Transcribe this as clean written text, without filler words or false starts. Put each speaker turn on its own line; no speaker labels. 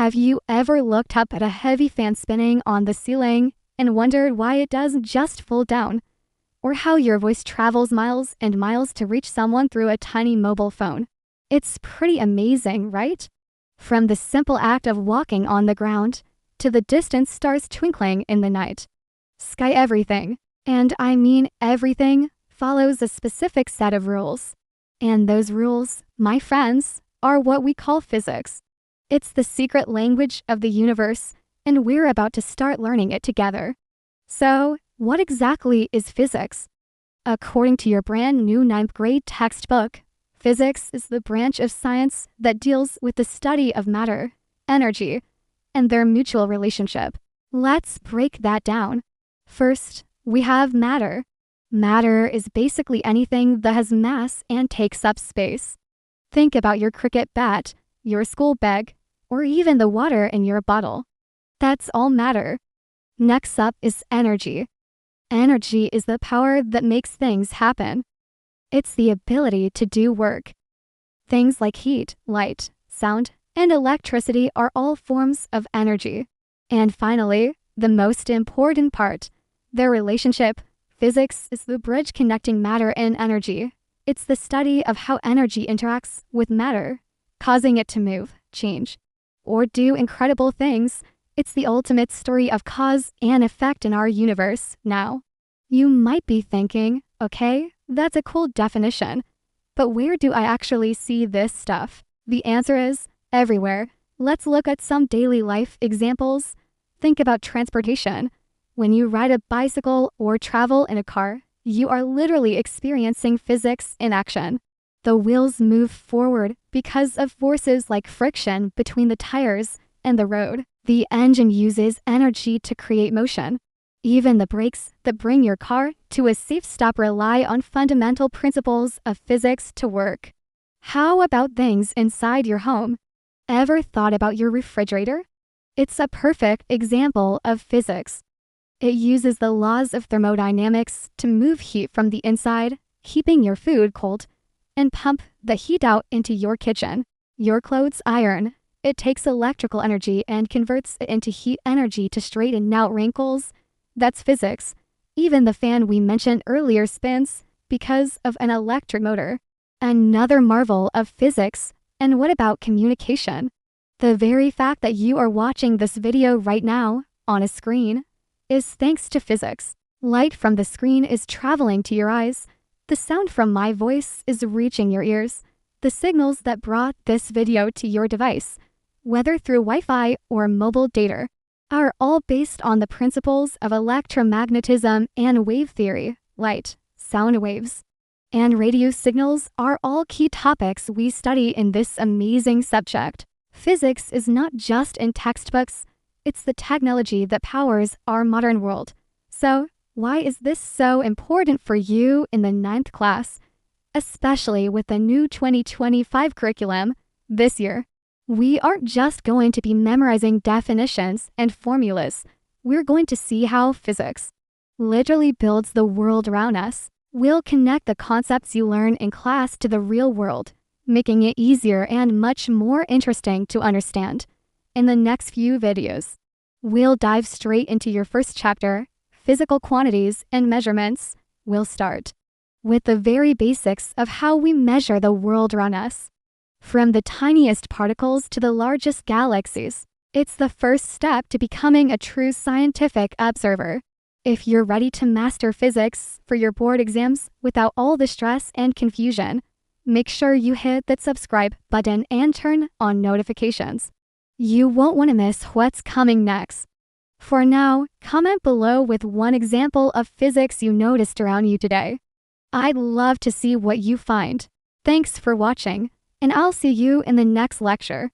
Have you ever looked up at a heavy fan spinning on the ceiling and wondered why it doesn't just fall down? Or how your voice travels miles and miles to reach someone through a tiny mobile phone? It's pretty amazing, right? From the simple act of walking on the ground to the distant stars twinkling in the night. Sky everything, and I mean everything, follows a specific set of rules. And those rules, my friends, are what we call physics. It's the secret language of the universe, and we're about to start learning it together. So, what exactly is physics? According to your brand new 9th grade textbook, physics is the branch of science that deals with the study of matter, energy, and their mutual relationship. Let's break that down. First, we have matter. Matter is basically anything that has mass and takes up space. Think about your cricket bat, your school bag, or even the water in your bottle. That's all matter. Next up is energy. Energy is the power that makes things happen. It's the ability to do work. Things like heat, light, sound, and electricity are all forms of energy. And finally, the most important part, their relationship. Physics is the bridge connecting matter and energy. It's the study of how energy interacts with matter, causing it to move, change, or do incredible things. It's the ultimate story of cause and effect in our universe. Now, you might be thinking, okay, that's a cool definition, but where do I actually see this stuff? The answer is everywhere. Let's look at some daily life examples. Think about transportation. When you ride a bicycle or travel in a car, you are literally experiencing physics in action. The wheels move forward because of forces like friction between the tires and the road. The engine uses energy to create motion. Even the brakes that bring your car to a safe stop rely on fundamental principles of physics to work. How about things inside your home? Ever thought about your refrigerator? It's a perfect example of physics. It uses the laws of thermodynamics to move heat from the inside, keeping your food cold, and pump the heat out into your kitchen. Your clothes iron. It takes electrical energy and converts it into heat energy to straighten out wrinkles. That's physics. Even the fan we mentioned earlier spins because of an electric motor. Another marvel of physics. And what about communication? The very fact that you are watching this video right now on a screen is thanks to physics. Light from the screen is traveling to your eyes. The sound from my voice is reaching your ears. The signals that brought this video to your device, whether through Wi-Fi or mobile data, are all based on the principles of electromagnetism and wave theory. Light, sound waves, and radio signals are all key topics we study in this amazing subject. Physics is not just in textbooks. It's the technology that powers our modern world. So, why is this so important for you in the 9th class? Especially with the new 2025 curriculum this year. We aren't just going to be memorizing definitions and formulas. We're going to see how physics literally builds the world around us. We'll connect the concepts you learn in class to the real world, making it easier and much more interesting to understand. In the next few videos, we'll dive straight into your first chapter, Physical Quantities and Measurements. We'll start with the very basics of how we measure the world around us. From the tiniest particles to the largest galaxies, it's the first step to becoming a true scientific observer. If you're ready to master physics for your board exams without all the stress and confusion, make sure you hit that subscribe button and turn on notifications. You won't want to miss what's coming next. For now, comment below with one example of physics you noticed around you today. I'd love to see what you find. Thanks for watching, and I'll see you in the next lecture.